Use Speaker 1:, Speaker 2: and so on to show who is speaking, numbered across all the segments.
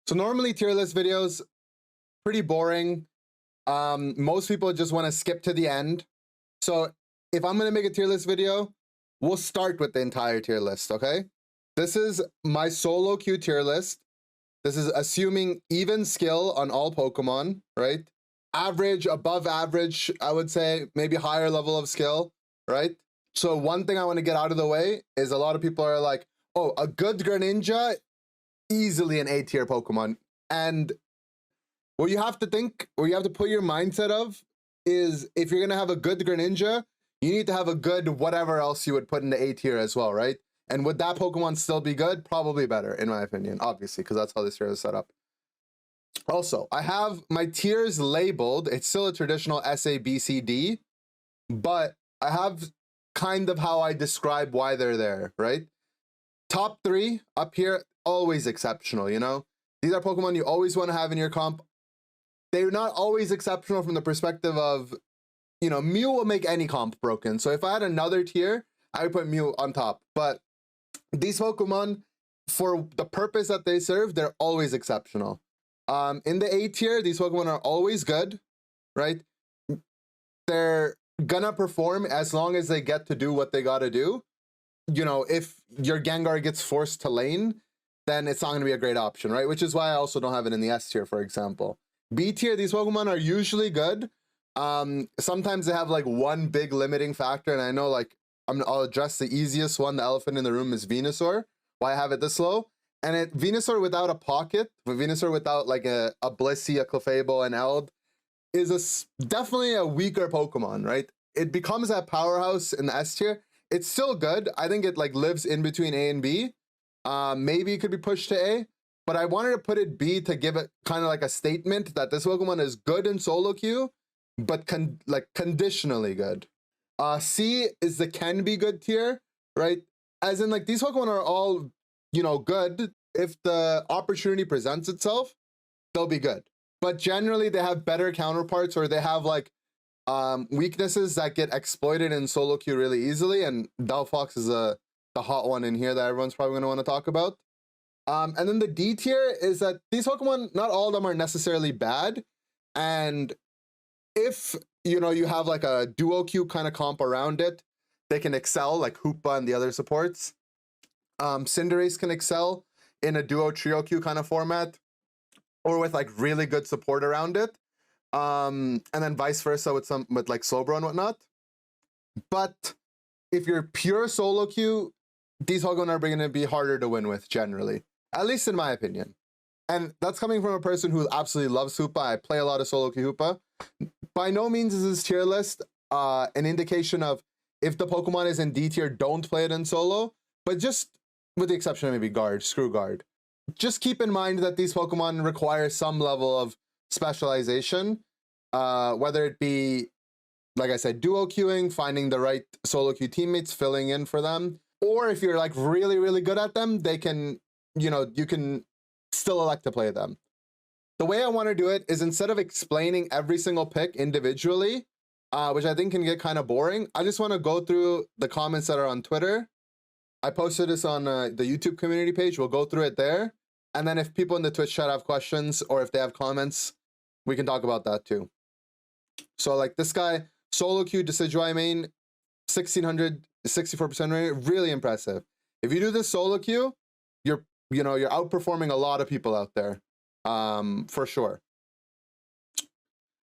Speaker 1: So normally tier list videos, pretty boring. Most people just want to skip to the end. So if I'm going to make a tier list video, we'll start with the entire tier list, okay? This is my solo queue tier list. This is assuming even skill on all Pokemon, right? Average, above average, I would say, maybe higher level of skill, right? So one thing I want to get out of the way is a lot of people are like, oh, a good Greninja, easily an A tier Pokemon. And what you have to think, or you have to put your mindset of, is if you're going to have a good Greninja, you need to have a good whatever else you would put in the A tier as well, right? And would that Pokemon still be good? Probably better, in my opinion, obviously, because that's how this tier is set up. Also, I have my tiers labeled. It's still a traditional S, A, B, C, D, but I have kind of how I describe why they're there, right? Top 3 up here, always exceptional, you know? These are Pokemon you always want to have in your comp. They're not always exceptional from the perspective of, you know, Mew will make any comp broken. So if I had another tier, I would put Mew on top. But these Pokemon, for the purpose that they serve, they're always exceptional. In the A tier, these Pokemon are always good, right? They're gonna perform as long as they get to do what they gotta do. You know, if your Gengar gets forced to lane, then it's not gonna be a great option, right? Which is why I also don't have it in the S tier, for example. B tier, these Pokemon are usually good. Sometimes they have like one big limiting factor, and I know like I'll address the easiest one. The elephant in the room is Venusaur. Why I have it this low? And Venusaur without a pocket, Venusaur without like a Blissey, a Clefable, and Eld is definitely a weaker Pokemon, right? It becomes that powerhouse in the S tier. It's still good. I think it like lives in between A and B. Maybe it could be pushed to A, but I wanted to put it B to give it kind of like a statement that this Pokemon is good in solo queue, but conditionally good. C is the can be good tier, right? As in like these Pokemon are all, you know, good. If the opportunity presents itself, they'll be good. But generally they have better counterparts, or they have like weaknesses that get exploited in solo queue really easily. And Delphox is the hot one in here that everyone's probably going to want to talk about. And then the D tier is that these Pokemon, not all of them are necessarily bad. And if, you know, you have like a duo queue kind of comp around it, they can excel, like Hoopa and the other supports. Cinderace can excel in a duo trio queue kind of format, or with like really good support around it. And then vice versa with like Slowbro and whatnot. But if you're pure solo queue, these Pokemon are going to be harder to win with generally, at least in my opinion. And that's coming from a person who absolutely loves Hoopa. I play a lot of solo queue Hoopa. By no means is this tier list an indication of if the Pokemon is in D tier, don't play it in solo, but just with the exception of maybe Guard, screw Guard. Just keep in mind that these Pokemon require some level of specialization, whether it be, like I said, duo queuing, finding the right solo queue teammates, filling in for them, or if you're like really, really good at them, they can, you know, you can still elect to play them. The way I want to do it is instead of explaining every single pick individually, which I think can get kind of boring, I just want to go through the comments that are on Twitter. I posted this on the YouTube community page. We'll go through it there. And then if people in the Twitch chat have questions or if they have comments, we can talk about that too. So like this guy, solo queue Decidueye main, 1600, 64% rate, really impressive. If you do this solo queue, you're outperforming a lot of people out there, for sure.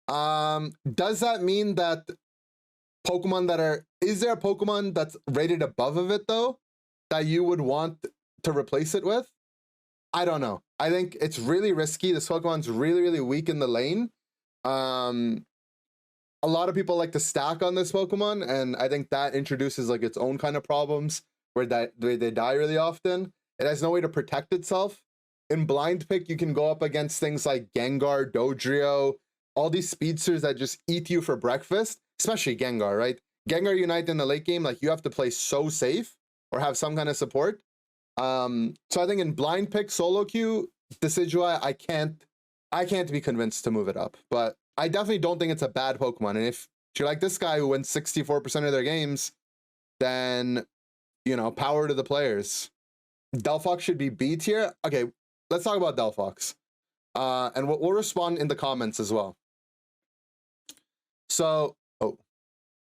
Speaker 1: Does that mean that Pokemon that are, is there a Pokemon that's rated above of it though, that you would want to replace it with? I don't know. I think it's really risky. This Pokemon's really, really weak in the lane. A lot of people like to stack on this Pokemon, and I think that introduces like its own kind of problems where they die really often. It has no way to protect itself. In blind pick, you can go up against things like Gengar, Dodrio, all these speedsters that just eat you for breakfast, especially Gengar, right? Gengar Unite in the late game, like you have to play so safe or have some kind of support. So I think in blind pick solo queue, Decidueye, I can't be convinced to move it up, but I definitely don't think it's a bad Pokemon. And if you're like this guy who wins 64% of their games, then, you know, power to the players. Delphox should be B tier. Okay, let's talk about Delphox. And we'll respond in the comments as well. So, oh,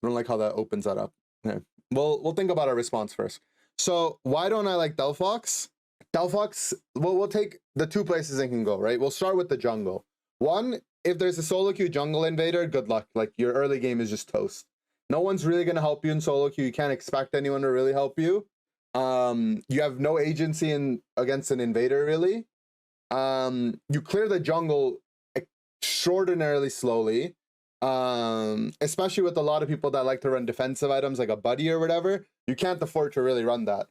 Speaker 1: I don't like how that opens that up. Okay. We'll think about our response first. So why don't I like Delphox? Delphox, we'll take the two places it can go, right? We'll start with the jungle. One, if there's a solo queue jungle invader, good luck. Like, your early game is just toast. No one's really going to help you in solo queue. You can't expect anyone to really help you. You have no agency against an invader, really. You clear the jungle extraordinarily slowly. Especially with a lot of people that like to run defensive items like a buddy or whatever. You can't afford to really run that.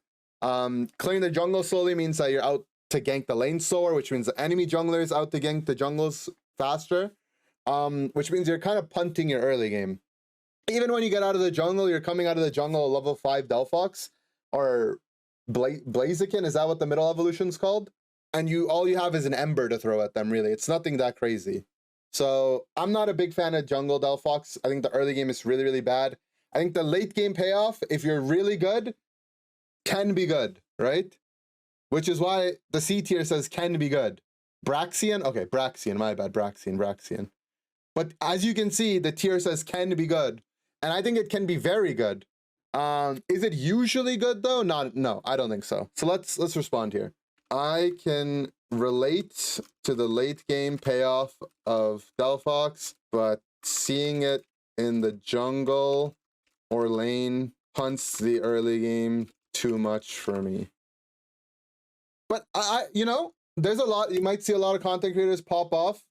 Speaker 1: Clearing the jungle slowly means that you're out to gank the lane slower, which means the enemy jungler is out to gank the jungles faster, which means you're kind of punting your early game. Even when you get out of the jungle, you're coming out of the jungle a level 5 Delphox or Blaziken, is that what the middle evolution's called? And all you have is an Ember to throw at them, really. It's nothing that crazy. So I'm not a big fan of jungle Delphox. I think the early game is really, really bad. I think the late game payoff, if you're really good, can be good, right? Which is why the C tier says can be good. Braxian, okay, Braxian, my bad, Braxian. But as you can see, the tier says can be good. And I think it can be very good. Is it usually good though? No, I don't think so. So let's respond here. I can relate to the late game payoff of Delphox, but seeing it in the jungle or lane punts the early game too much for me. But you know, there's a lot, you might see a lot of content creators pop off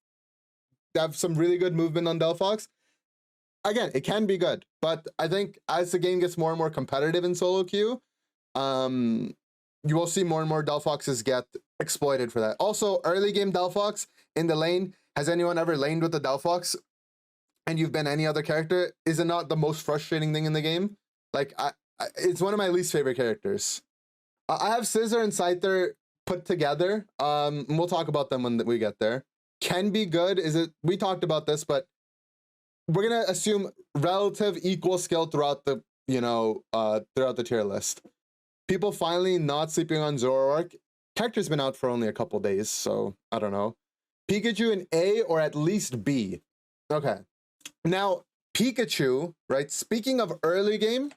Speaker 1: that have some really good movement on Delphox. Again, it can be good, but I think as the game gets more and more competitive in solo queue, you will see more and more Delphoxes get exploited for that. Also, early game Delphox in the lane, has anyone ever laned with a Delphox and you've been any other character? Is it not the most frustrating thing in the game? Like, it's one of my least favorite characters. I have Scissor and Scyther put together. We'll talk about them when we get there. Can be good. We talked about this, but we're gonna assume relative equal skill throughout the, throughout the tier list. People finally not sleeping on Zoroark. Character's been out for only a couple days, so I don't know. Pikachu in A or at least B. Okay. Now, Pikachu, right? Speaking of early game,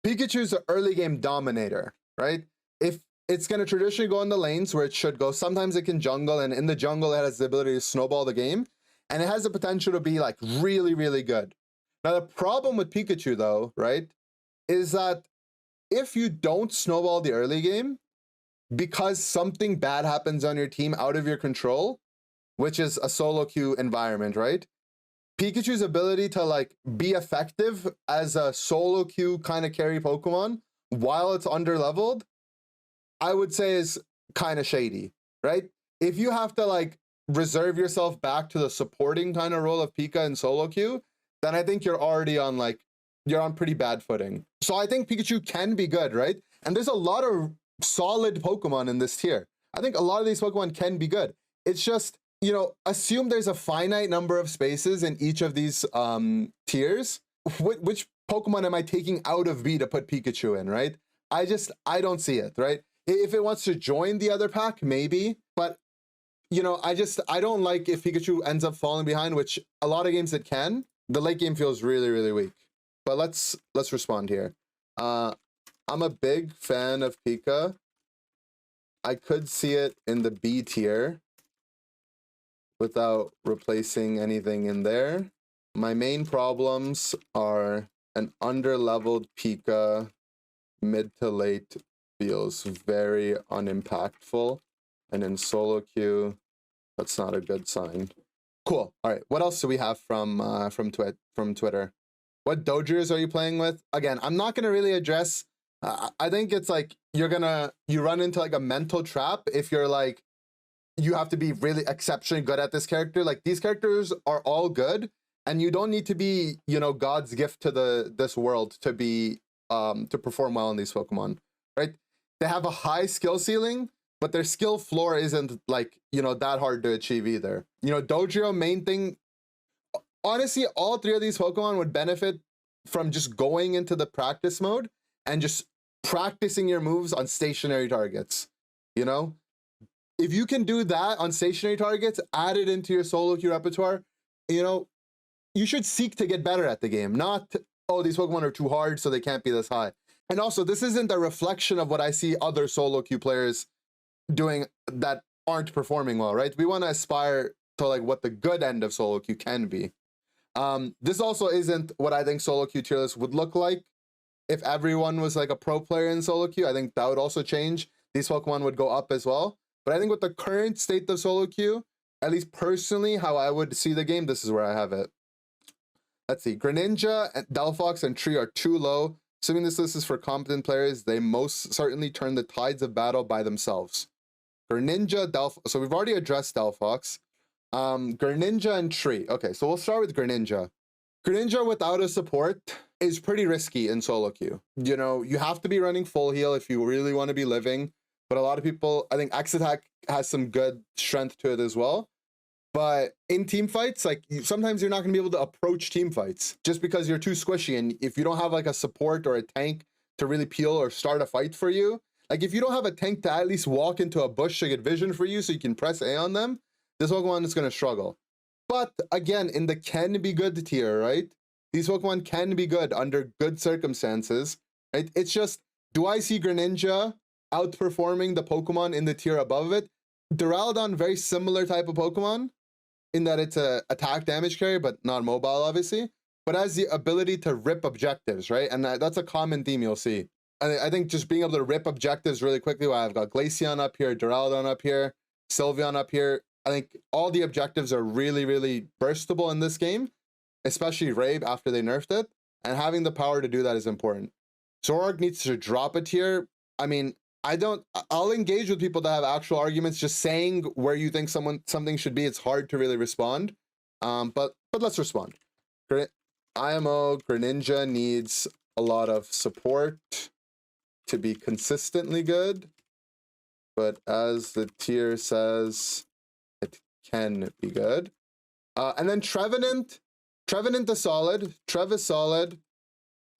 Speaker 1: Pikachu's an early game dominator, right? If it's going to traditionally go in the lanes where it should go, sometimes it can jungle, and in the jungle, it has the ability to snowball the game, and it has the potential to be like really, really good. Now, the problem with Pikachu, though, right, is that if you don't snowball the early game, because something bad happens on your team out of your control, which is a solo queue environment, right? Pikachu's ability to like be effective as a solo queue kind of carry Pokemon while it's under leveled, I would say is kind of shady, right? If you have to like reserve yourself back to the supporting kind of role of Pika in solo queue, then I think you're already on you're on pretty bad footing. So I think Pikachu can be good, right? And there's a lot of solid Pokemon in this tier. I think a lot of these Pokemon can be good. It's just, assume there's a finite number of spaces in each of these tiers. Which Pokemon am I taking out of B to put Pikachu in, right? I don't see it, right? If it wants to join the other pack, maybe, but I don't like if Pikachu ends up falling behind, which a lot of games it can. The late game feels really, really weak. But let's respond here. I'm a big fan of Pika. I could see it in the B tier without replacing anything in there. My main problems are an under-leveled Pika mid to late feels very unimpactful, and in solo queue, that's not a good sign. Cool. All right. What else do we have from Twitter? What Dojers are you playing with? Again, I'm not gonna really address. I think it's like you run into like a mental trap if you're like you have to be really exceptionally good at this character. Like, these characters are all good, and you don't need to be God's gift to this world to be to perform well in these Pokemon, right? They have a high skill ceiling, but their skill floor isn't like that hard to achieve either. Dojiro, main thing. Honestly, all three of these Pokemon would benefit from just going into the practice mode and just practicing your moves on stationary targets. if you can do that on stationary targets, add it into your solo queue repertoire, you know, you should seek to get better at the game, not, oh, these Pokemon are too hard, so they can't be this high. And also, this isn't a reflection of what I see other solo queue players doing that aren't performing well, right? We want to aspire to like what the good end of solo queue can be. This also isn't what I think solo queue tier list would look like if everyone was like a pro player in solo queue. I think that would also change. These Pokemon would go up as well. But I think with the current state of solo queue, at least personally, how I would see the game, this is where I have it. Let's see. Greninja, Delphox, and Tree are too low. Assuming this list is for competent players, they most certainly turn the tides of battle by themselves. Greninja, Delphox. So we've already addressed Delphox. Greninja and Tree. Okay, so we'll start with Greninja. Greninja without a support is pretty risky in solo queue. You know, you have to be running full heal if you really want to be living. But a lot of people, I think X Attack has some good strength to it as well. But in team fights, like sometimes you're not going to be able to approach team fights just because you're too squishy. And if you don't have like a support or a tank to really peel or start a fight for you, like if you don't have a tank to at least walk into a bush to get vision for you so you can press A on them, this Pokemon is going to struggle. But again, in the can be good tier, right? These Pokemon can be good under good circumstances, right? It's just, do I see Greninja outperforming the Pokemon in the tier above it? Duraludon, very similar type of Pokemon in that it's a attack damage carrier, but not mobile, obviously, but has the ability to rip objectives, right? And that's a common theme you'll see. I think just being able to rip objectives really quickly, while I've got Glaceon up here, Duraludon up here, Sylveon up here, I think all the objectives are really, really burstable in this game, especially Rave after they nerfed it, and having the power to do that is important. Zoroark needs to drop a tier. I mean, I'll engage with people that have actual arguments. Just saying where you think something should be, it's hard to really respond. But let's respond. IMO, Greninja needs a lot of support to be consistently good. But as the tier says, it can be good. And then Trevenant is solid. Trev is solid.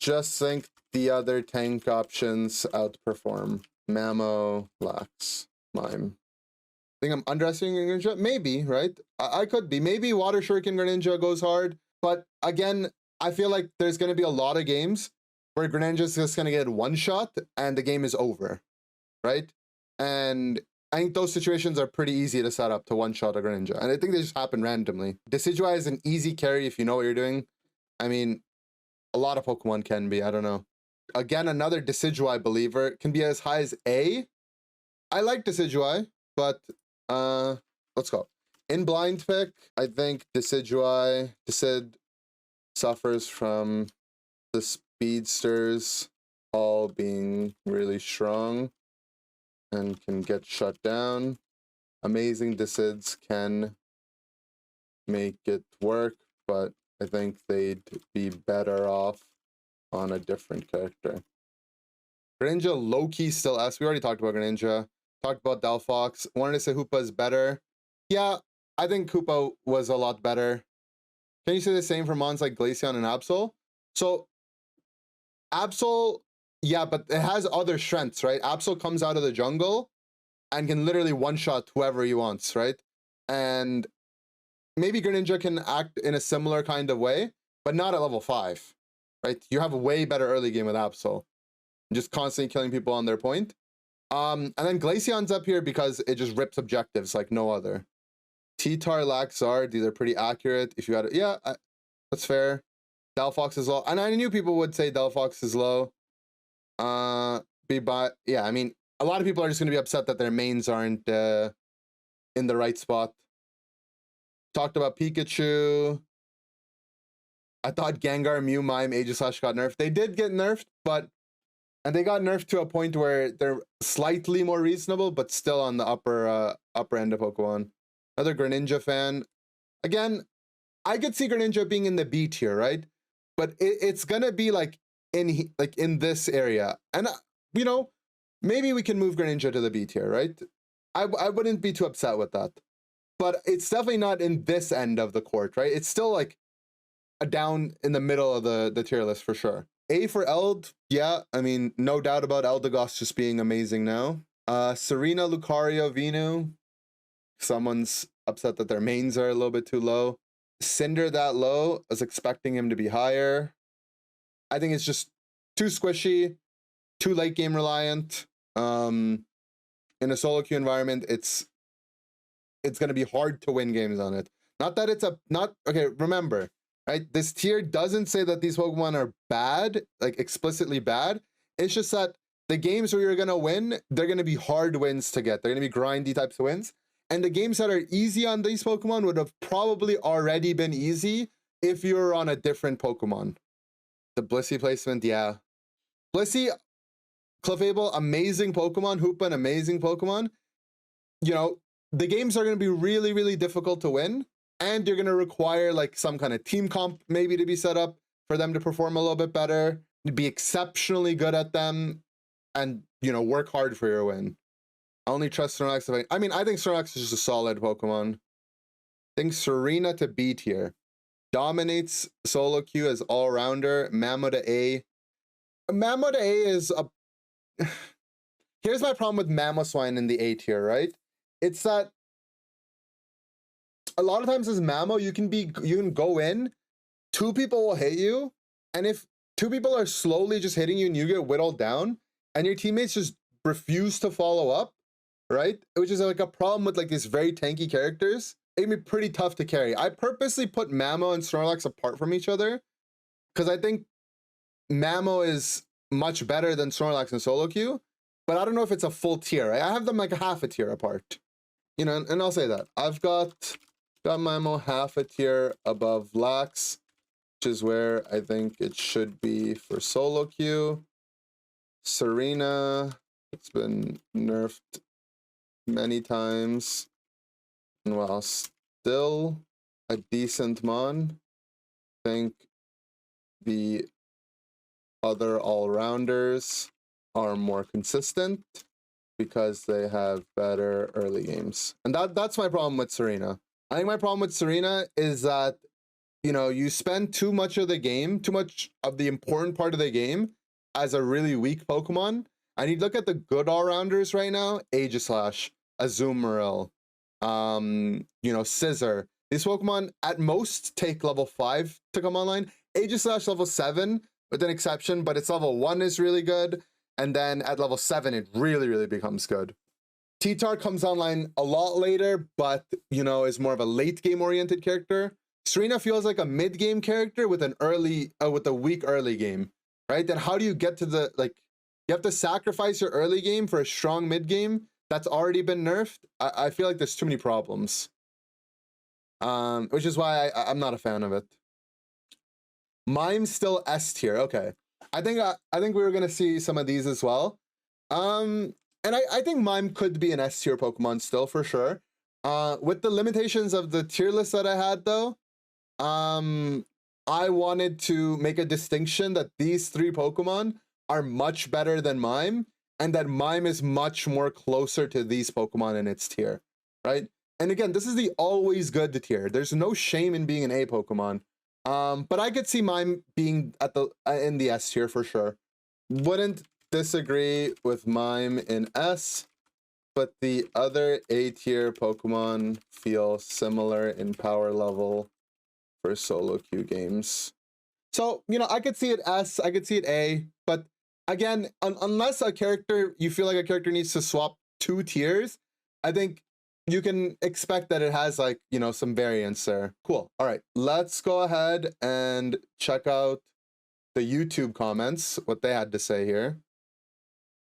Speaker 1: Just think the other tank options outperform. Mamo, Lax, Mime. I think I'm underestimating Greninja? Maybe, right? I could be. Maybe Water Shuriken Greninja goes hard. But again, I feel like there's going to be a lot of games where Greninja's just going to get one shot and the game is over, right? And I think those situations are pretty easy to set up to one-shot a Greninja. And I think they just happen randomly. Decidueye is an easy carry if you know what you're doing. I mean, a lot of Pokemon can be. I don't know. Again, another Decidueye believer. Can be as high as A. I like Decidueye, but let's go. In blind pick, I think Decidueye, Decid suffers from the speedsters all being really strong and can get shut down. Amazing Decids can make it work, but I think they'd be better off on a different character. Greninja low-key still S. We already talked about Greninja. Talked about Delphox. Wanted to say Hoopa is better. Yeah, I think Hoopa was a lot better. Can you say the same for mons like Glaceon and Absol? So, Absol, yeah, but it has other strengths, right? Absol comes out of the jungle and can literally one-shot whoever he wants, right? And maybe Greninja can act in a similar kind of way, but not at level 5, right? You have a way better early game with Absol. Just constantly killing people on their point. And then Glaceon's up here because it just rips objectives like no other. T-Tar, Laxard, these are pretty accurate. If you got it, yeah, that's fair. Delphox is low. And I knew people would say Delphox is low. Yeah, I mean, a lot of people are just going to be upset that their mains aren't in the right spot. Talked about Pikachu. I thought Gengar, Mew, Mime, Aegislash got nerfed. They did get nerfed, and they got nerfed to a point where they're slightly more reasonable, but still on the upper end of Pokemon. Another Greninja fan. Again, I could see Greninja being in the B tier, right? But it's gonna be like in this area, and you know, maybe we can move Greninja to the B tier, right? I wouldn't be too upset with that, but it's definitely not in this end of the court, right? It's still like a down in the middle of the tier list for sure. A for Eld, yeah, I mean, no doubt about Eldegoss just being amazing now. Serena, Lucario, Venu. someone's upset that their mains are a little bit too low. Cinder that low, I was expecting him to be higher. I think it's just too squishy, too late game reliant. In a solo queue environment, it's going to be hard to win games on it. Not that it's okay, remember, right? This tier doesn't say that these Pokemon are bad, like explicitly bad. It's just that the games where you're going to win, they're going to be hard wins to get. They're going to be grindy types of wins. And the games that are easy on these Pokemon would have probably already been easy if you were on a different Pokemon. The Blissey placement, yeah. Blissey, Clefable, amazing Pokemon. Hoopa, an amazing Pokemon. You know, the games are going to be really, really difficult to win. And you're going to require like some kind of team comp maybe to be set up for them to perform a little bit better, to be exceptionally good at them, and, you know, work hard for your win. I only trust Snorlax. I mean, I think Snorlax is just a solid Pokemon. I think Serena to B tier. Dominates solo queue as all-rounder. Mamo to A. Mamo to A is a... Here's my problem with Mamoswine in the A tier, right? It's that a lot of times as Mamo, you can go in, 2 people will hit you, and if 2 people are slowly just hitting you and you get whittled down, and your teammates just refuse to follow up, right? Which is like a problem with like these very tanky characters. It can be pretty tough to carry. I purposely put Mamo and Snorlax apart from each other because I think Mamo is much better than Snorlax in solo queue, but I don't know if it's a full tier. Right? I have them like a half a tier apart, you know, and I'll say that. I've got Mamo half a tier above Lax, which is where I think it should be for solo queue. Serena, it's been nerfed many times, and while still a decent mon, I think the other all-rounders are more consistent because they have better early games. And that's my problem with Serena. I think my problem with Serena is that, you know, you spend too much of the game, too much of the important part of the game as a really weak Pokemon. And you look at the good all-rounders right now, Aegislash, Azumarill, you know, Scissor. These Pokemon at most take level 5 to come online. Aegislash level 7 with an exception, but its level 1 is really good. And then at level 7, it really, really becomes good. T-Tar comes online a lot later, but, you know, is more of a late game oriented character. Serena feels like a mid game character with an with a weak early game, right? Then how do you get to the, like, you have to sacrifice your early game for a strong mid game that's already been nerfed. I feel like there's too many problems, which is why I'm not a fan of it. Mime's still S tier. Okay, I think we were gonna see some of these as well. And I think Mime could be an S tier Pokemon still for sure. With the limitations of the tier list that I had though, I wanted to make a distinction that these 3 Pokemon are much better than Mime, and that Mime is much more closer to these Pokemon in its tier, right? And again, this is the always good tier. There's no shame in being an A Pokemon. But I could see Mime being at in the S tier for sure. Wouldn't disagree with Mime in S, but the other A tier Pokemon feel similar in power level for solo queue games. So, you know, I could see it S, I could see it A, but again, unless you feel like a character needs to swap 2 tiers, I think you can expect that it has, like, you know, some variance there. Cool. All right, let's go ahead and check out the YouTube comments, what they had to say here.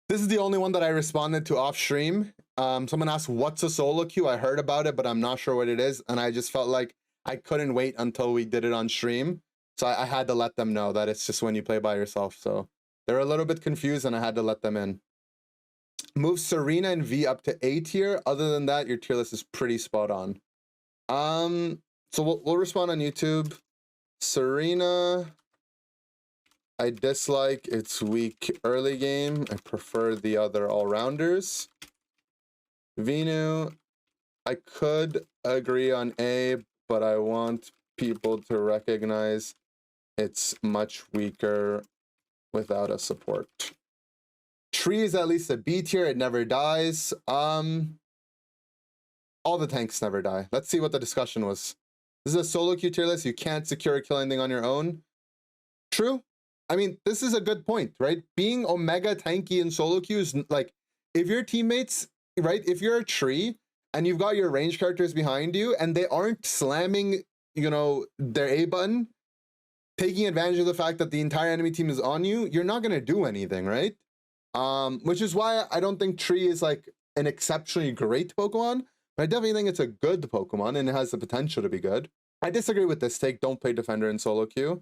Speaker 1: This is the only one that I responded to off stream. Someone asked, what's a solo queue? I heard about it, but I'm not sure what it is. And I just felt like I couldn't wait until we did it on stream. So I had to let them know that it's just when you play by yourself. So they're a little bit confused and I had to let them in. Move Serena and V up to A tier. Other than that, your tier list is pretty spot on. So we'll respond on YouTube. Serena, I dislike its weak early game. I prefer the other all-rounders. Venu, I could agree on A, but I want people to recognize it's much weaker without a support. Tree is at least a B tier. It never dies. all the tanks never die. Let's see what the discussion was. This is a solo queue tier list. You can't secure or kill anything on your own. True. I mean, this is a good point, right? Being Omega tanky in solo queue is like, if your teammates, right? If you're a tree and you've got your range characters behind you and they aren't slamming, you know, their A button, taking advantage of the fact that the entire enemy team is on you, you're not going to do anything, right? Which is why I don't think Tree is like an exceptionally great Pokemon, but I definitely think it's a good Pokemon and it has the potential to be good. I disagree with this take. Don't play Defender in solo queue.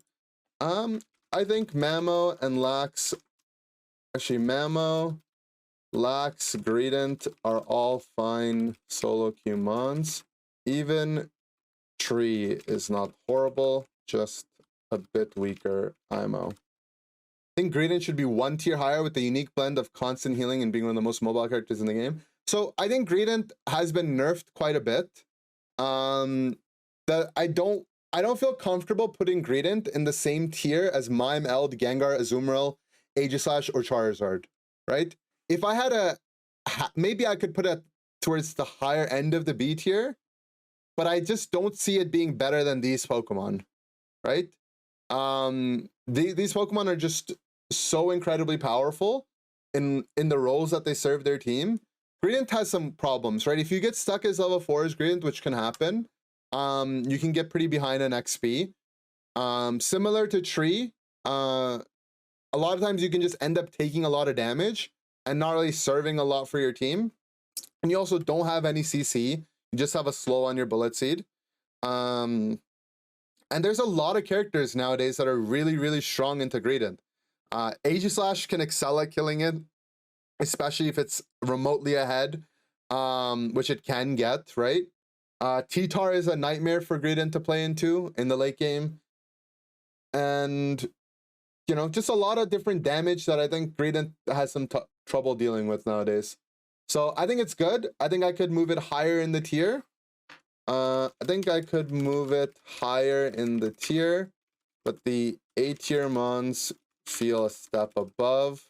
Speaker 1: I think Mamo and Lax, actually Mamo, Lax, Greedent are all fine solo queue mons. Even Tree is not horrible, just a bit weaker IMO. I think Greedent should be 1 tier higher with the unique blend of constant healing and being one of the most mobile characters in the game. So I think Greedent has been nerfed quite a bit. That I don't feel comfortable putting Greedent in the same tier as Mime, Eld, Gengar, Azumarill, Aegislash, or Charizard, right? If I had maybe I could put it towards the higher end of the B tier, but I just don't see it being better than these Pokemon, right? These Pokemon are just so incredibly powerful in the roles that they serve their team. Greedent has some problems, right? If you get stuck as level 4 as Greedent, which can happen, you can get pretty behind on XP. Similar to Tree, a lot of times you can just end up taking a lot of damage and not really serving a lot for your team. And you also don't have any CC. You just have a slow on your Bullet Seed. And there's a lot of characters nowadays that are really, really strong into Greedent. Aegislash can excel at killing it, especially if it's remotely ahead, which it can get, right? T-Tar is a nightmare for Greedent to play into in the late game. And, you know, just a lot of different damage that I think Greedent has some trouble dealing with nowadays. So I think it's good. I think I could move it higher in the tier. I think I could move it higher in the tier, but the A tier mons feel a step above.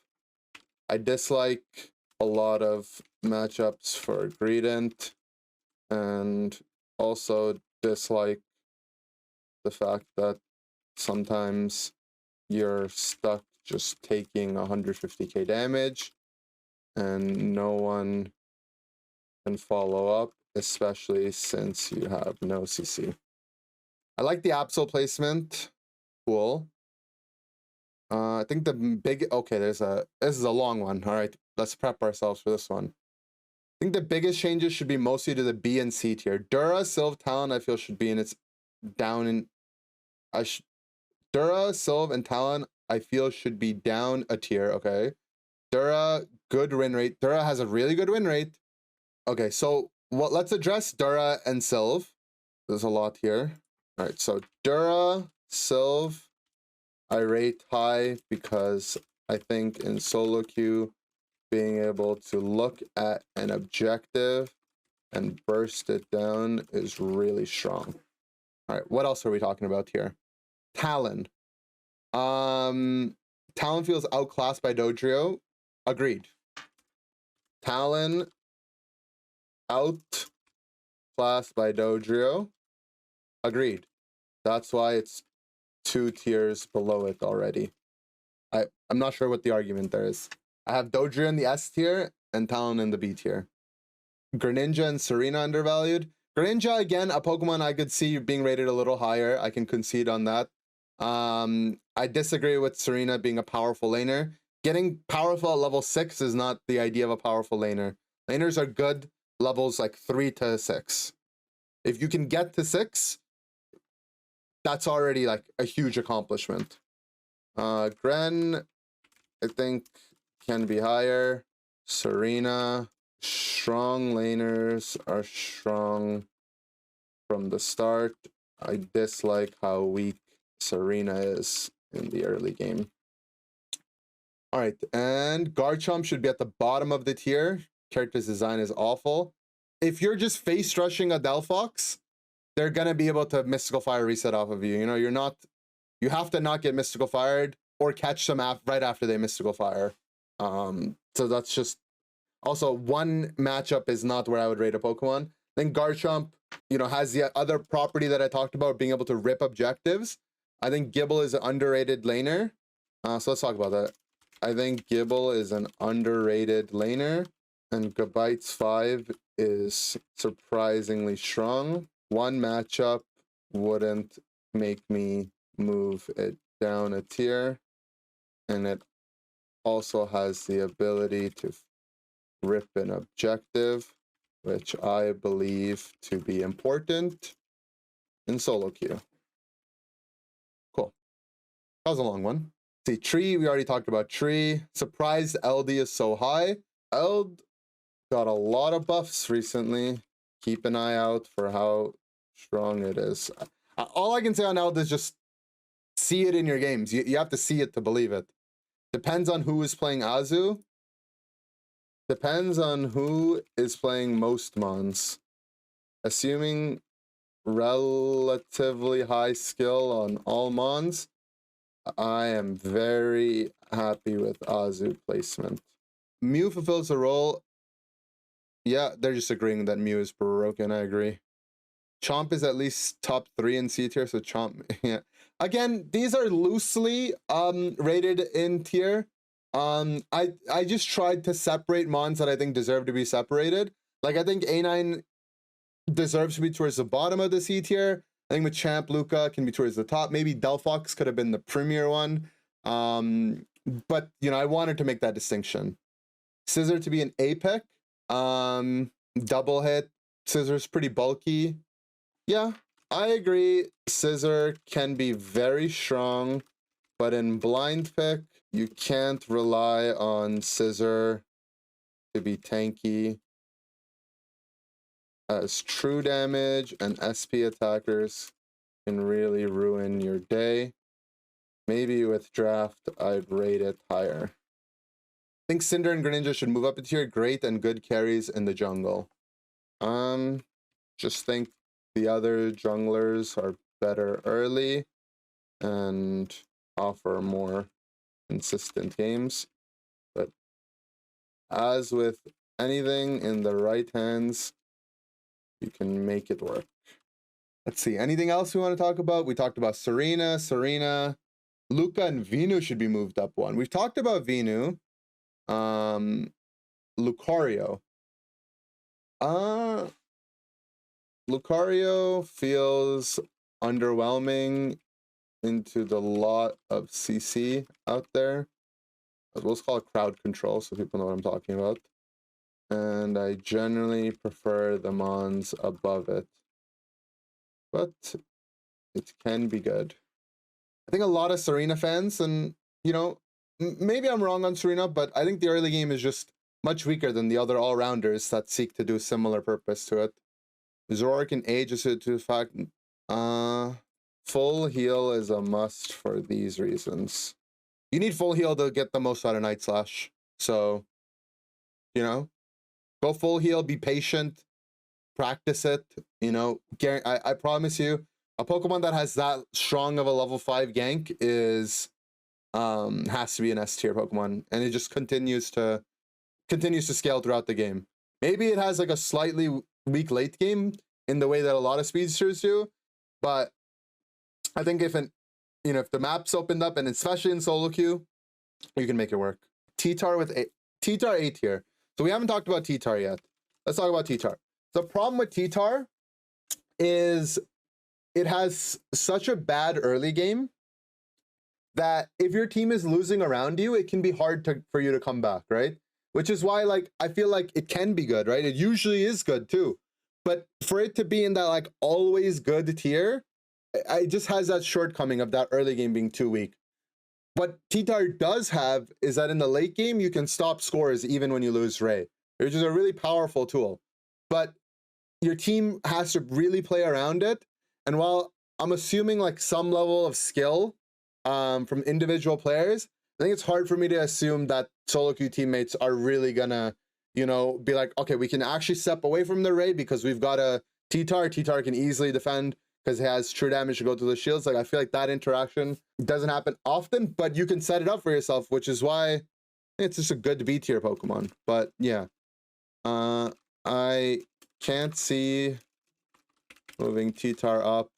Speaker 1: I dislike a lot of matchups for Greedent, and also dislike the fact that sometimes you're stuck just taking 150k damage and no one can follow up, especially since you have no CC. I like the Absol placement. Cool. I think the big, okay, this is a long one. All right, let's prep ourselves for this one. I think the biggest changes should be mostly to the B and C tier. Dura, Sylve, Talon, I feel should be in its down in, Dura, Sylve, and Talon, I feel should be down a tier, okay? Dura, good win rate. Dura has a really good win rate. Okay, so let's address Dura and Sylve. There's a lot here. All right, so Dura, Sylve, I rate high because I think in solo queue, being able to look at an objective and burst it down is really strong. All right, what else are we talking about here? Talon. Talon feels outclassed by Dodrio. Agreed. Talon outclassed by Dodrio. Agreed. That's why it's 2 tiers below it already. I'm not sure what the argument there is. I have Dodrio in the S tier and Talon in the B tier. Greninja and Serena undervalued. Greninja, again, a Pokemon I could see being rated a little higher. I can concede on that. I disagree with Serena being a powerful laner. Getting powerful at level 6 is not the idea of a powerful laner. Laners are good levels like 3 to 6. If you can get to 6, that's already like a huge accomplishment. Gren, I think, can be higher. Serena, strong laners are strong from the start. I dislike how weak Serena is in the early game. All right, and Garchomp should be at the bottom of the tier. Character's design is awful. If you're just face rushing a Delphox, they're gonna be able to Mystical Fire reset off of you. You know, you have to not get Mystical Fired or catch them right after they Mystical Fire. So that's just, also one matchup is not where I would rate a Pokemon. I think Garchomp, you know, has the other property that I talked about, being able to rip objectives. I think Gible is an underrated laner. So let's talk about that. I think Gible is an underrated laner, and Gabite's 5 is surprisingly strong. One matchup wouldn't make me move it down a tier, and it also has the ability to rip an objective, which I believe to be important in solo queue. Cool. That was a long one. See, Tree, we already talked about Tree. Surprised LD is so high. LD got a lot of buffs recently. Keep an eye out for how strong it is. All I can say on LD is just see it in your games. You have to see it to believe it. Depends on who is playing Azu. Depends on who is playing most mons. Assuming relatively high skill on all mons, I am very happy with Azu placement. Mew fulfills the role. Yeah, they're just agreeing that Mew is broken. I agree. Chomp is at least top 3 in C tier, so Chomp, yeah. Again, these are loosely rated in tier. I just tried to separate mons that I think deserve to be separated. Like, I think A9 deserves to be towards the bottom of the C tier. I think Machamp, Luca can be towards the top. Maybe Delphox could have been the premier one. But, you know, I wanted to make that distinction. Scissor to be an A pick. Double hit. Scissor's pretty bulky. Yeah, I agree. Scissor can be very strong, but in blind pick, you can't rely on Scissor to be tanky, as true damage and SP attackers can really ruin your day. Maybe with draft, I'd rate it higher. I think Cinder and Greninja should move up a tier. Great and good carries in the jungle. Just think the other junglers are better early and offer more consistent games. But as with anything in the right hands, you can make it work. Let's see, anything else we want to talk about? We talked about Serena, Luca, and Venu should be moved up one. We've talked about Venu. Lucario. Lucario feels underwhelming into the lot of CC out there. We'll call it crowd control so people know what I'm talking about. And I generally prefer the mons above it. But it can be good. I think a lot of Serena fans, and you know, maybe I'm wrong on Serena, but I think the early game is just much weaker than the other all-rounders that seek to do similar purpose to it. Zoroark in age is to the fact, full heal is a must for these reasons. You need full heal to get the most out of Night Slash. So, you know, go full heal, be patient, practice it. You know, I promise you, a Pokemon that has that strong of a level 5 gank is has to be an S tier Pokemon, and it just continues to scale throughout the game. Maybe it has like a slightly weak late game in the way that a lot of speedsters do, but I think if the map's opened up, and especially in solo queue, you can make it work. T-Tar with T-Tar A tier. So we haven't talked about T-Tar yet. Let's talk about T-Tar. The problem with T-Tar is it has such a bad early game that if your team is losing around you, it can be hard for you to come back, right? Which is why, like, I feel like it can be good, right? It usually is good too. But for it to be in that, like, always good tier, it just has that shortcoming of that early game being too weak. What T-Tar does have is that in the late game, you can stop scores even when you lose Ray, which is a really powerful tool. But your team has to really play around it. And while I'm assuming like some level of skill from individual players, I think it's hard for me to assume that solo queue teammates are really gonna, you know, be like, okay, we can actually step away from the Ray because we've got a T-Tar. T-Tar can easily defend because it has true damage to go through the shields. Like, I feel like that interaction doesn't happen often, but you can set it up for yourself, which is why it's just a good B tier Pokemon. But yeah, I can't see moving T-Tar up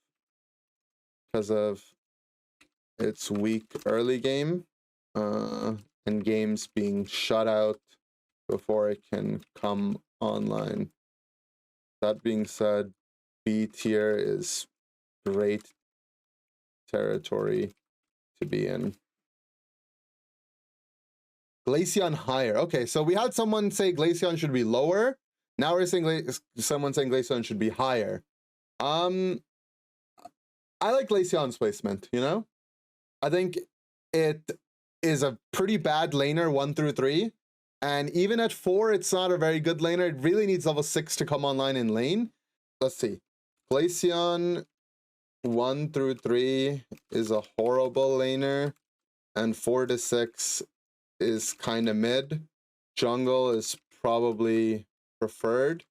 Speaker 1: because of its weak early game and games being shut out before it can come online. That being said, B tier is great territory to be in. Glaceon higher. Okay, so we had someone say Glaceon should be lower. Now we're saying someone saying Glaceon should be higher. I like Glaceon's placement, you know? I think it is a pretty bad laner 1 through 3. And even at 4, it's not a very good laner. It really needs level 6 to come online in lane. Let's see. Glaceon 1 through 3 is a horrible laner. And 4 to 6 is kind of mid. Jungle is probably preferred.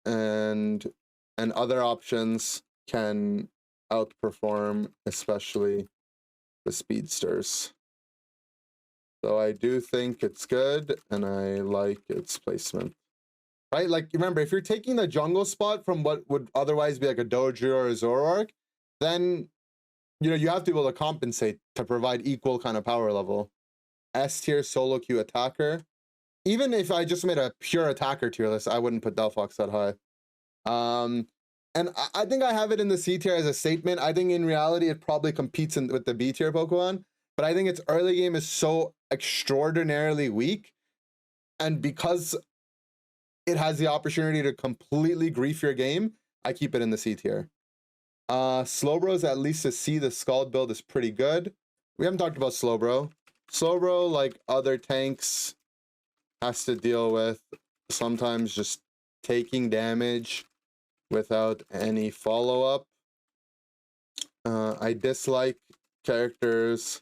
Speaker 1: And other options can outperform, especially the speedsters. So I do think it's good, and I like its placement. Right? Like, remember, if you're taking the jungle spot from what would otherwise be like a Dojo or a Zoroark, then, you know, you have to be able to compensate to provide equal kind of power level. S tier solo queue attacker. Even if I just made a pure attacker tier list, I wouldn't put Delphox that high. And I think I have it in the C tier as a statement. I think in reality, it probably competes with the B tier Pokemon. But I think its early game is so extraordinarily weak. And because it has the opportunity to completely grief your game, I keep it in the C tier. Slowbro's at least to C, the Scald build is pretty good. We haven't talked about Slowbro. Slowbro, like other tanks, has to deal with sometimes just taking damage without any follow-up. I dislike characters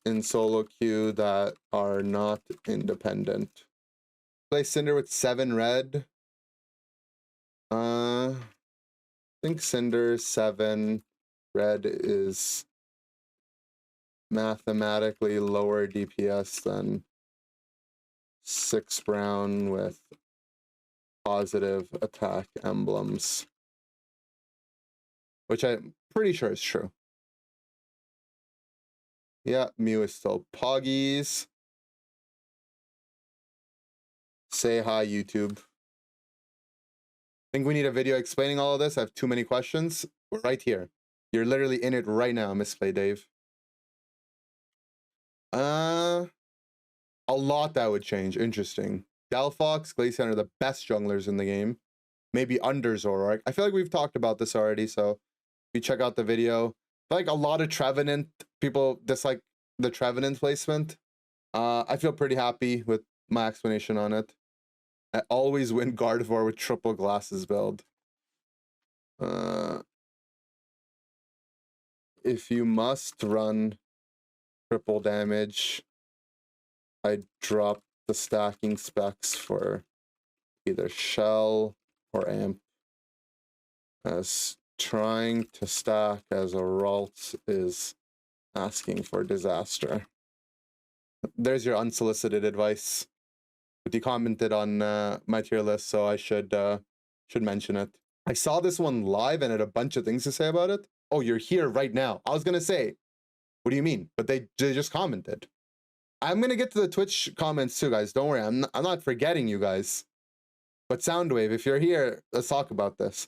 Speaker 1: in solo queue that are not independent. Play Cinder with 7 red. I think Cinder 7 red is mathematically lower DPS than 6 brown with positive attack emblems, which I'm pretty sure is true. Yeah, Mew is still Poggies. Say hi, YouTube. Think we need a video explaining all of this? I have too many questions. We're right here. You're literally in it right now, Misplay Dave. A lot that would change. Interesting. Delphox, Glaceon are the best junglers in the game. Maybe under Zoroark. I feel like we've talked about this already, so if you check out the video. I feel like a lot of Trevenant people dislike the Trevenant placement. I feel pretty happy with my explanation on it. I always win Gardevoir with triple glasses build. If you must run triple damage, I drop the stacking specs for either Shell or Amp, as trying to stack as a Ralt is asking for disaster. There's your unsolicited advice. But you commented on my tier list, so I should mention it. I saw this one live and had a bunch of things to say about it. Oh, you're here right now. I was gonna say, what do you mean? But they just commented. I'm gonna get to the Twitch comments too, guys. Don't worry, I'm not forgetting you guys. But Soundwave, if you're here, let's talk about this.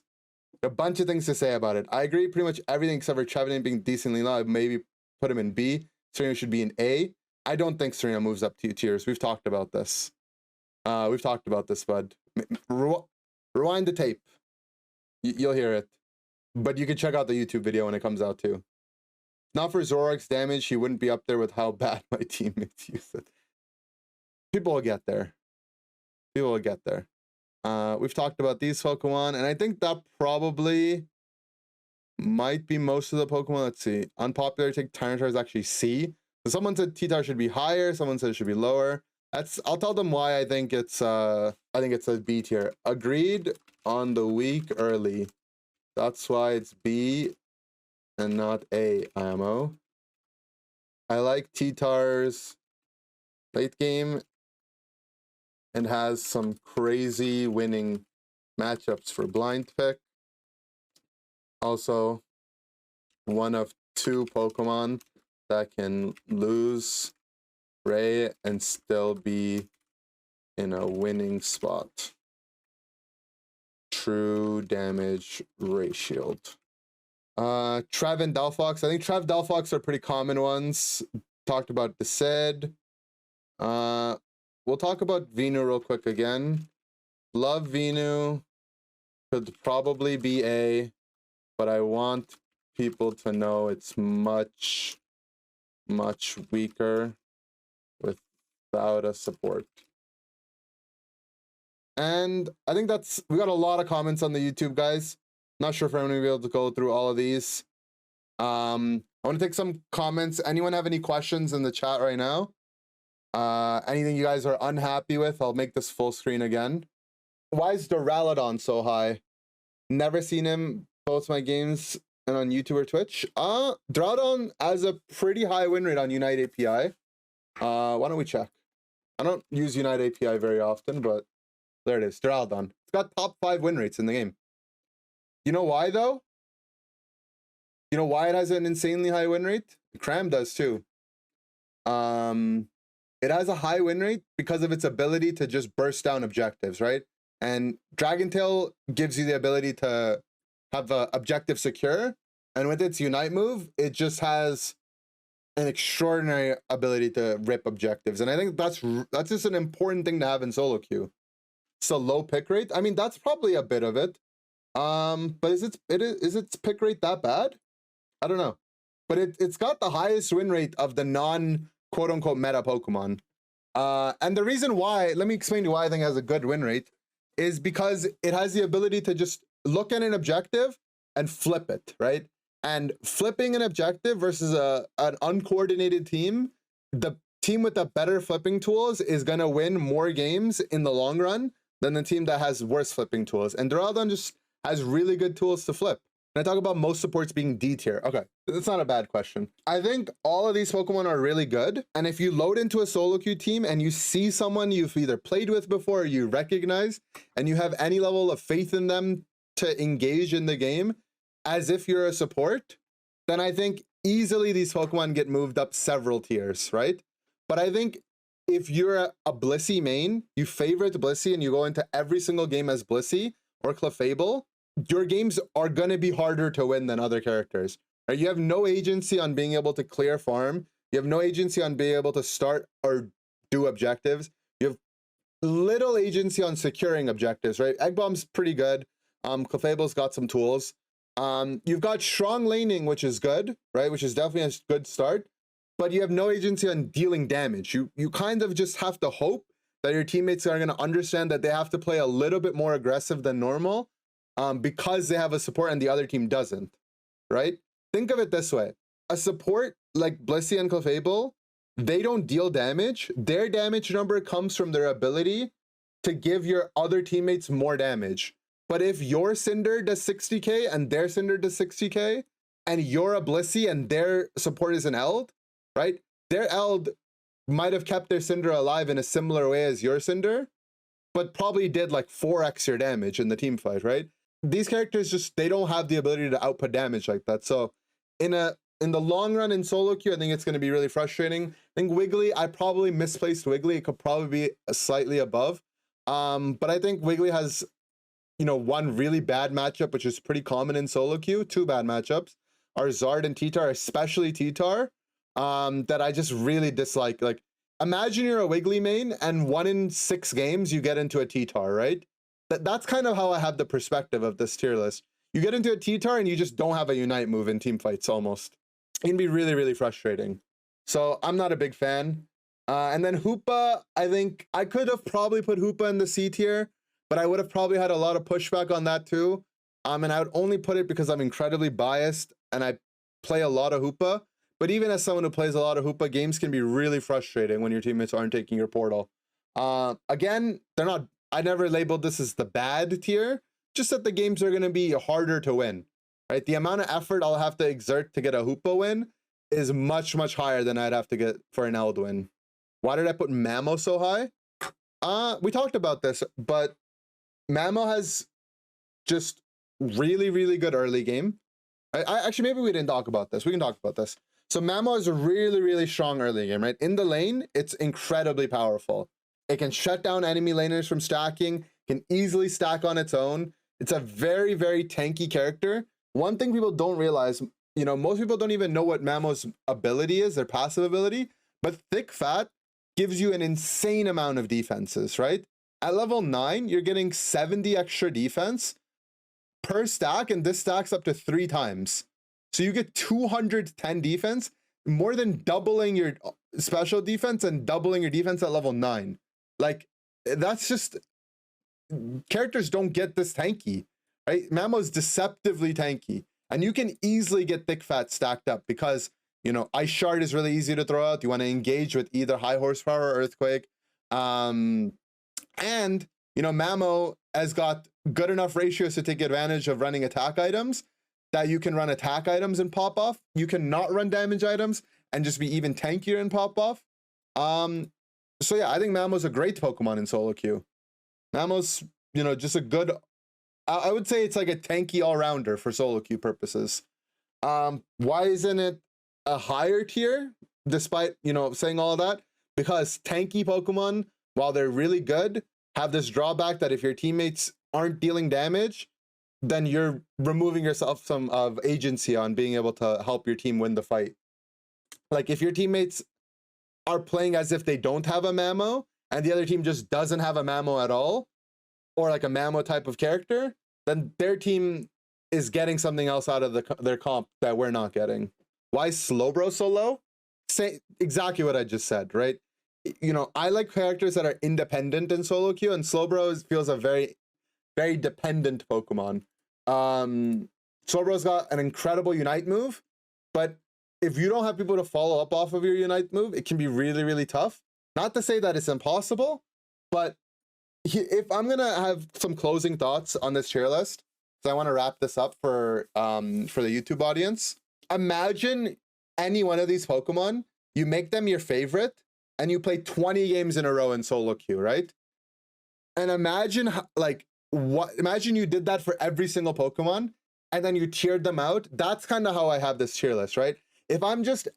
Speaker 1: A bunch of things to say about it. I agree pretty much everything except for Trevenant being decently low. I'd maybe put him in B. Serena should be in A. I don't think Serena moves up 2 tiers. We've talked about this. Bud. Rewind the tape. You'll hear it. But you can check out the YouTube video when it comes out too. Not for Zoroark's damage, he wouldn't be up there with how bad my teammates use it. People will get there. People will get there. We've talked about these Pokemon, and I think that probably might be most of the Pokemon. Let's see. Unpopular take Tyranitar is actually C. So someone said T-Tar should be higher, someone said it should be lower. I'll tell them why I think it's a B tier. Agreed on the week early. That's why it's B and not A, IMO. I like T-Tar's late game and has some crazy winning matchups for blind pick. Also, one of 2 Pokemon that can lose Ray and still be in a winning spot. True damage Ray Shield. Trev and Delphox. I think Trev, Delphox are pretty common ones. Talked about Desed. We'll talk about Venu real quick again. Love Venu. Could probably be A, but I want people to know it's much, much weaker without a support. And I think we got a lot of comments on the YouTube, guys. Not sure if I'm going to be able to go through all of these. I want to take some comments. Anyone have any questions in the chat right now? Anything you guys are unhappy with? I'll make this full screen again. Why is Duraludon so high? Never seen him both my games and on YouTube or Twitch. Duraludon has a pretty high win rate on Unite API. Why don't we check? I don't use Unite API very often, but there it is. Duraludon. It's got top 5 win rates in the game. You know why, though? You know why it has an insanely high win rate? Cram does, too. It has a high win rate because of its ability to just burst down objectives, right? And Dragon Tail gives you the ability to have the objective secure. And with its Unite move, it just has an extraordinary ability to rip objectives. And I think that's just an important thing to have in solo queue. It's a low pick rate. I mean, that's probably a bit of it. But is its pick rate that bad? I don't know. But it's got the highest win rate of the non quote unquote meta Pokemon. And the reason why, let me explain to you why I think it has a good win rate, is because it has the ability to just look at an objective and flip it, right? And flipping an objective versus an uncoordinated team, the team with the better flipping tools is going to win more games in the long run than the team that has worse flipping tools. And Duraludon just has really good tools to flip. And I talk about most supports being D tier. Okay, that's not a bad question. I think all of these Pokemon are really good. And if you load into a solo queue team and you see someone you've either played with before or you recognize, and you have any level of faith in them to engage in the game as if you're a support, then I think easily these Pokemon get moved up several tiers, right? But I think if you're a Blissey main, you favorite Blissey and you go into every single game as Blissey or Clefable, your games are going to be harder to win than other characters. Right? You have no agency on being able to clear farm. You have no agency on being able to start or do objectives. You have little agency on securing objectives, right? Egg Bomb's pretty good. Clefable's got some tools. You've got strong laning, which is good, right? Which is definitely a good start. But you have no agency on dealing damage. You kind of just have to hope that your teammates are going to understand that they have to play a little bit more aggressive than normal. Because they have a support and the other team doesn't, right? Think of it this way. A support like Blissey and Clefable, they don't deal damage. Their damage number comes from their ability to give your other teammates more damage. But if your Cinder does 60k and their Cinder does 60k, and you're a Blissey and their support is an Eld, right? Their Eld might have kept their Cinder alive in a similar way as your Cinder, but probably did like 4x your damage in the team fight, right? These characters just, they don't have the ability to output damage like that. So in the long run in solo queue, I think it's going to be really frustrating. I think Wiggly, I probably misplaced Wiggly. It could probably be slightly above. But I think Wiggly has, one really bad matchup, which is pretty common in solo queue. 2 bad matchups are Zard and T-Tar, especially T-Tar, that I just really dislike. Like, imagine you're a Wiggly main and 1 in 6 games you get into a T-Tar, right? That's kind of how I have the perspective of this tier list. You get into a T-Tar and you just don't have a Unite move in team fights almost. It can be really, really frustrating. So I'm not a big fan. And then Hoopa, I think I could have probably put Hoopa in the C tier, but I would have probably had a lot of pushback on that too. And I would only put it because I'm incredibly biased and I play a lot of Hoopa. But even as someone who plays a lot of Hoopa, games can be really frustrating when your teammates aren't taking your portal. Again, I never labeled this as the bad tier, just that the games are going to be harder to win, right? The amount of effort I'll have to exert to get a Hoopa win is much, much higher than I'd have to get for an Eld win. Why did I put Mamo so high? We talked about this, but Mamo has just really, really good early game. Actually, maybe we didn't talk about this. We can talk about this. So Mamo is a really, really strong early game, right? In the lane, it's incredibly powerful. It can shut down enemy laners from stacking, can easily stack on its own. It's a very, very tanky character. One thing people don't realize, you know, most people don't even know what Mamo's ability is, their passive ability, but Thick Fat gives you an insane amount of defenses, right? At level 9, you're getting 70 extra defense per stack, and this stacks up to 3 times. So you get 210 defense, more than doubling your special defense and doubling your defense at level 9. Like, that's just, characters don't get this tanky, right? Mamo's deceptively tanky, and you can easily get Thick Fat stacked up because, you know, Ice Shard is really easy to throw out. You want to engage with either high horsepower or Earthquake. And, you know, Mamo has got good enough ratios to take advantage of running attack items that you can run attack items and pop off. You can not run damage items and just be even tankier and pop off. So yeah, I think Mamo's a great Pokemon in solo queue. Mamo's, you know, just a good, I would say it's like a tanky all-rounder for solo queue purposes. Why isn't it a higher tier, despite, you know, saying all of that? Because tanky Pokemon, while they're really good, have this drawback that if your teammates aren't dealing damage, then you're removing yourself some of agency on being able to help your team win the fight. Like, if your teammates are playing as if they don't have a Mamo, and the other team just doesn't have a Mamo at all, or like a Mamo type of character, then their team is getting something else out of their comp that we're not getting. Why is Slowbro so low? Say exactly what I just said, right? You know, I like characters that are independent in solo queue, and Slowbro feels a very, very dependent Pokemon. Slowbro's got an incredible Unite move, but if you don't have people to follow up off of your Unite move, it can be really, really tough. Not to say that it's impossible, but if I'm gonna have some closing thoughts on this tier list, so I want to wrap this up for the YouTube audience. Imagine any one of these Pokemon, you make them your favorite, and you play 20 games in a row in solo queue, right? And imagine imagine you did that for every single Pokemon, and then you tiered them out. That's kind of how I have this tier list, right? If I'm just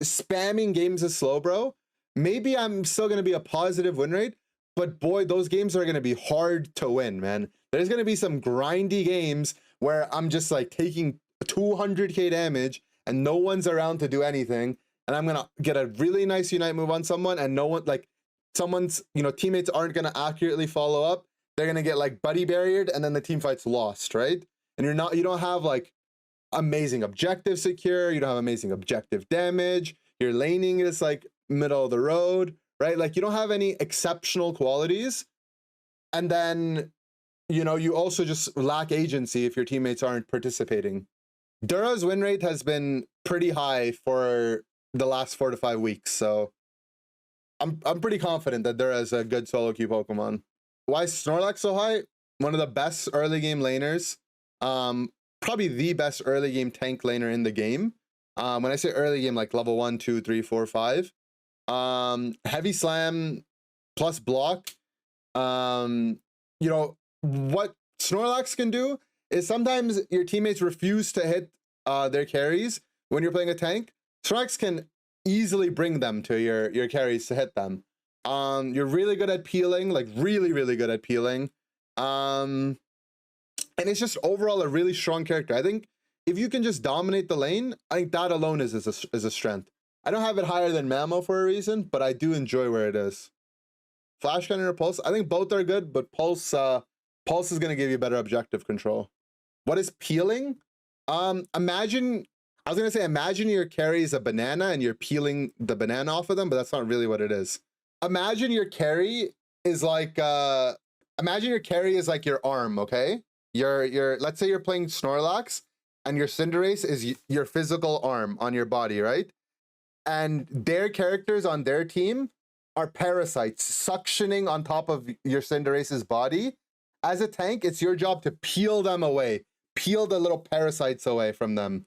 Speaker 1: spamming games of Slowbro, maybe I'm still going to be a positive win rate, but boy, those games are going to be hard to win, man. There's going to be some grindy games where I'm just like taking 200k damage and no one's around to do anything, and I'm going to get a really nice Unite move on someone, and no one, like, someone's, you know, teammates aren't going to accurately follow up. They're going to get like buddy barriered, and then the team fight's lost, right? And you don't have like amazing objective secure, you don't have amazing objective damage, your laning is like middle of the road, right? Like, you don't have any exceptional qualities, and then, you know, you also just lack agency if your teammates aren't participating. Dura's win rate has been pretty high for the last 4 to 5 weeks, so I'm pretty confident that Dura is a good solo queue Pokemon. Why is Snorlax so high? One of the best early game laners. Probably the best early game tank laner in the game. When I say early game, like level 1, 2, 3, 4, 5. Heavy slam plus block. You know, what Snorlax can do is sometimes your teammates refuse to hit their carries when you're playing a tank. Snorlax can easily bring them to your carries to hit them. You're really good at peeling, like really, really good at peeling. And it's just overall a really strong character. I think if you can just dominate the lane, I think that alone is a strength. I don't have it higher than Mamo for a reason, but I do enjoy where it is. Flash Cannon or Pulse? I think both are good, but Pulse is going to give you better objective control. What is peeling? Imagine your carry is a banana and you're peeling the banana off of them, but that's not really what it is. Imagine your carry is like your arm, okay? Let's say you're playing Snorlax and your Cinderace is your physical arm on your body, right? And their characters on their team are parasites suctioning on top of your Cinderace's body. As a tank, it's your job to peel them away, peel the little parasites away from them,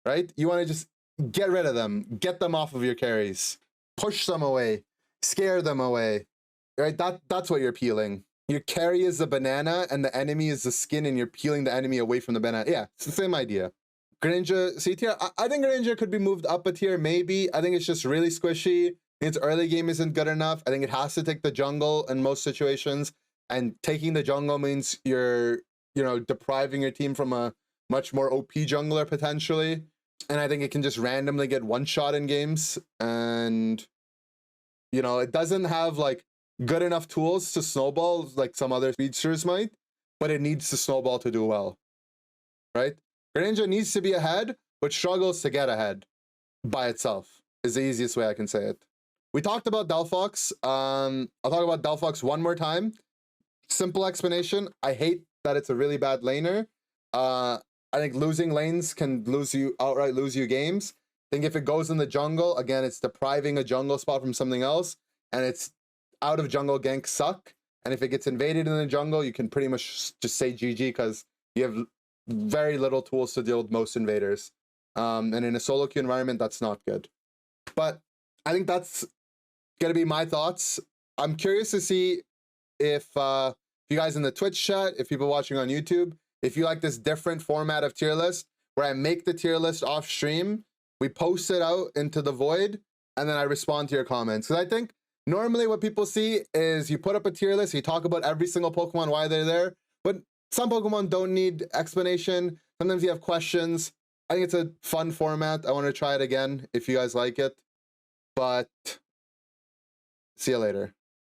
Speaker 1: right? You want to just get rid of them, get them off of your carries, push them away, scare them away. right? That's what you're peeling. Your carry is the banana and the enemy is the skin, and you're peeling the enemy away from the banana. Yeah, it's the same idea. Greninja C tier. I think Greninja could be moved up a tier, maybe. I think it's just really squishy. Its early game isn't good enough. I think it has to take the jungle in most situations, and taking the jungle means you're, you know, depriving your team from a much more OP jungler potentially. And I think it can just randomly get one shot in games, and you know, it doesn't have like good enough tools to snowball like some other speedsters might, but it needs to snowball to do well, right? Greninja needs to be ahead, but struggles to get ahead by itself is the easiest way I can say it. We talked about Delphox. I'll talk about Delphox one more time. Simple explanation. I hate that it's a really bad laner. I think losing lanes can outright lose you games. I think if it goes in the jungle, again, it's depriving a jungle spot from something else, and it's out of jungle ganks suck. And if it gets invaded in the jungle, you can pretty much just say GG because you have very little tools to deal with most invaders. And in a solo queue environment, that's not good. But I think that's going to be my thoughts. I'm curious to see if you guys in the Twitch chat, if people watching on YouTube, if you like this different format of tier list where I make the tier list off stream, we post it out into the void, and then I respond to your comments. Because I think normally what people see is you put up a tier list, you talk about every single Pokemon, why they're there, but some Pokemon don't need explanation. Sometimes you have questions. I think it's a fun format. I want to try it again if you guys like it. But see you later.